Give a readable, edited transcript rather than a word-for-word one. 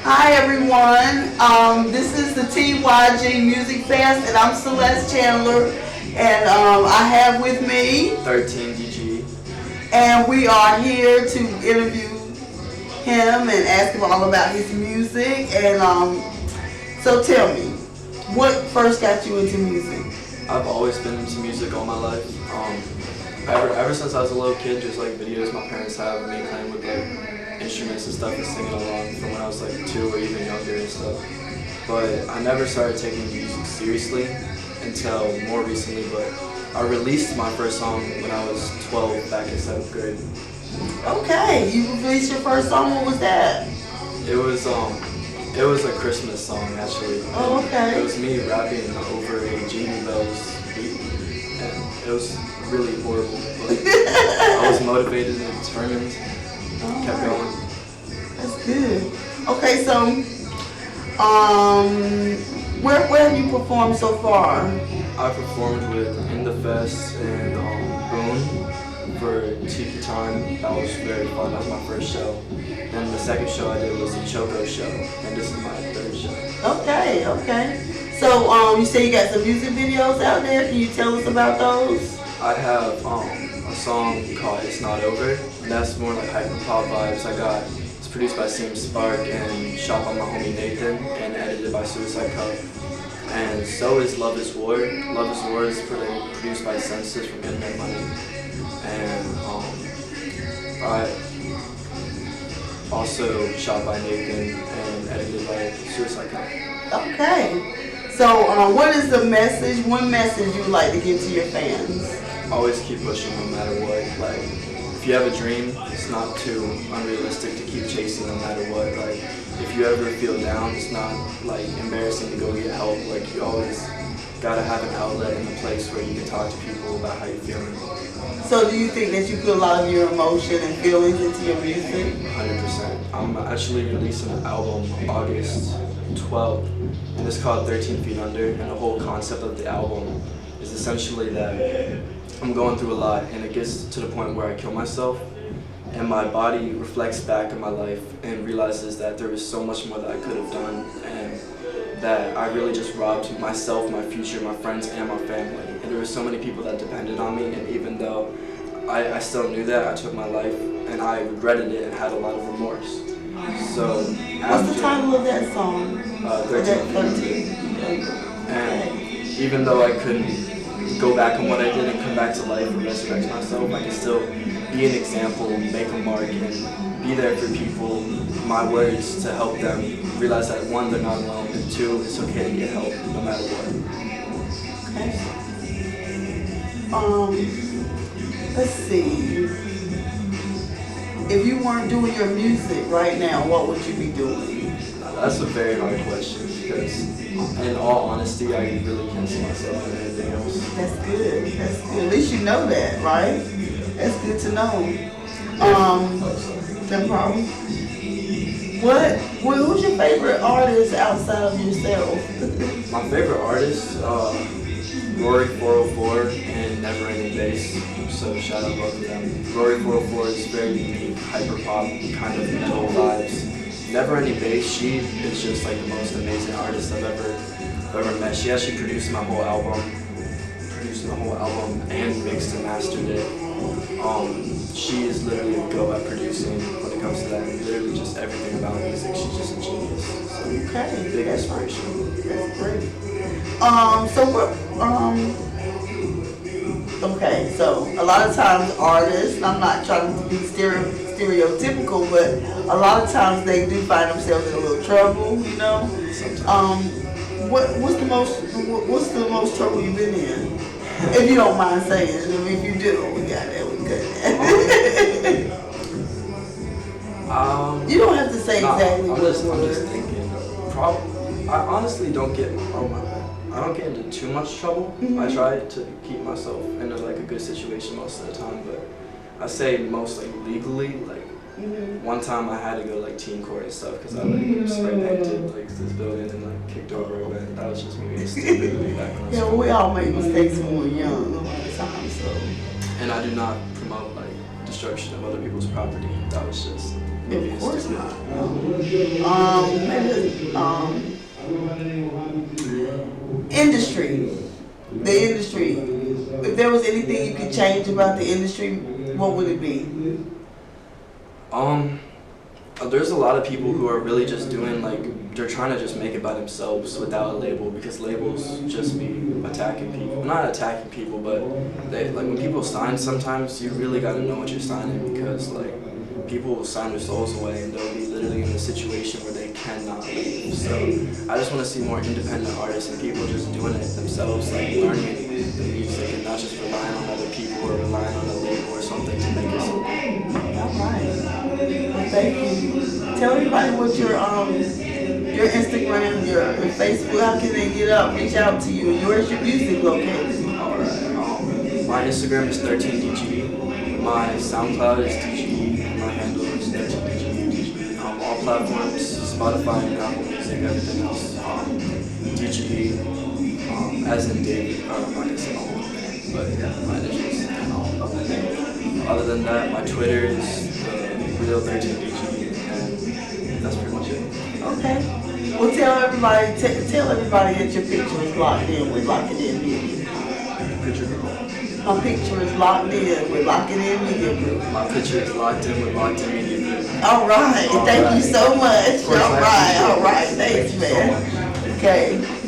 Hi everyone. This is the TYG Music Fest, and I'm Celeste Chandler, and I have with me, 13 DG. and we are here to interview him and ask him all about his music. And so tell me, what first got you into music? I've always been into music all my life. Ever since I was a little kid, just like videos my parents have of me playing with like instruments and stuff and singing along from when I was like 2 or even younger and stuff. But I never started taking music seriously until more recently. But I released my first song when I was 12, back in 7th grade. Okay, you released your first song. What was that? It was a Christmas song actually. Oh, okay. It was me rapping over a Jingle Bells beat, and it was really horrible. But I was motivated and determined. Kept going. That's good. Okay, so where have you performed so far? I performed with In the Fest and Boone for Tiki Time. That was very fun. That was my first show. Then the second show I did was the Choco show, and this is my third show. Okay. So you say you got some music videos out there. Can you tell us about those? I have a song called It's Not Over, and that's more like hyper pop vibes. It's produced by Seam Spark and shot by my homie Nathan and edited by Suicide Cup. And so is Love is War. Love is War is produced by Census from Internet Money. And I also shot by Nathan and edited by Suicide Cup. Okay. So what is the message, one message you would like to give to your fans? Always keep pushing no matter what. Like, if you have a dream, it's not too unrealistic to keep chasing no matter what. Like, if you ever feel down, it's not like embarrassing to go get help. Like, you always gotta have an outlet and a place where you can talk to people about how you're feeling. So do you think that you put a lot of your emotion and feelings into your music? 100%. I'm actually releasing an album August 12th, and it's called 13 Feet Under, and the whole concept of the album is essentially that I'm going through a lot, and it gets to the point where I kill myself, and my body reflects back in my life and realizes that there was so much more that I could have done, and that I really just robbed myself, my future, my friends, and my family. And there were so many people that depended on me, and even though I still knew that, I took my life, and I regretted it and had a lot of remorse. So what's the title of that song? 13. And even though I couldn't go back on what I did and come back to life and resurrect myself, I can still be an example, make a mark, and be there for people, my words, to help them realize that one, they're not alone, and two, it's okay to get help no matter what. Okay. Let's see. If you weren't doing your music right now, what would you be doing? That's a very hard question because, in all honesty, I really can't see myself in anything else. That's good. That's good. At least you know that, right? That's good to know. No problem. Who's your favorite artist outside of yourself? My favorite artist, Rory 404 and Never Ending Bass. So shout out both of them. Rory 404 is very unique, hyper pop, kind of dull vibes. Never Ending Bass, she is just like the most amazing artist I've ever met. She actually produced my whole album and mixed and mastered it. She is literally a go at producing when it comes to that. Literally just everything about music. She's just a genius. So, okay. Big inspiration. That's great. Okay, so a lot of times artists, and I'm not trying to be stereotypical, but a lot of times they do find themselves in a little trouble, you know. What's the most trouble you've been in? If you don't mind saying, I mean, if you do, we got that, we good. You don't have to say exactly I'm just thinking. I honestly don't get. I don't get into too much trouble. Mm-hmm. I try to keep myself in a good situation most of the time, but I say most legally. One time I had to go teen court and stuff because I spray painted this building and kicked over a vent. That was just me being stupid back when I was we all make mistakes when we're young all the time. So. And I do not promote destruction of other people's property. That was just maybe Of course stupid. not. Industry. The industry. If there was anything you could change about the industry, what would it be? There's a lot of people who are really just doing they're trying to just make it by themselves without a label, because labels just be attacking people. Not attacking people, but they when people sign, sometimes you really got to know what you're signing, because people will sign their souls away and they'll be literally in a situation where they cannot leave. So I just want to see more independent artists and people just doing it themselves, learning the music and not just relying on other people or relying on a label or something to make it something. All right. Well, thank you. Tell everybody what your Instagram, your Facebook, how can they reach out to you? And where's your music located? Alright. My Instagram is 13DG. My SoundCloud is DG. And my handle is 13DG. All platforms, Spotify and Apple Music, everything else. DG. As in David. I'm not gonna say my whole name, but yeah, my initials. Other than that, my Twitter is real 13DG, and that's pretty much it. Okay. Well, tell everybody that your picture is locked in with Lock It In Media. Picture group. My picture is locked in with Lock It In Media Group. My picture is locked in with Locked In Media Group. All right. Thank you so much. Of course, All right. Thanks, Thank you man. so much. Okay.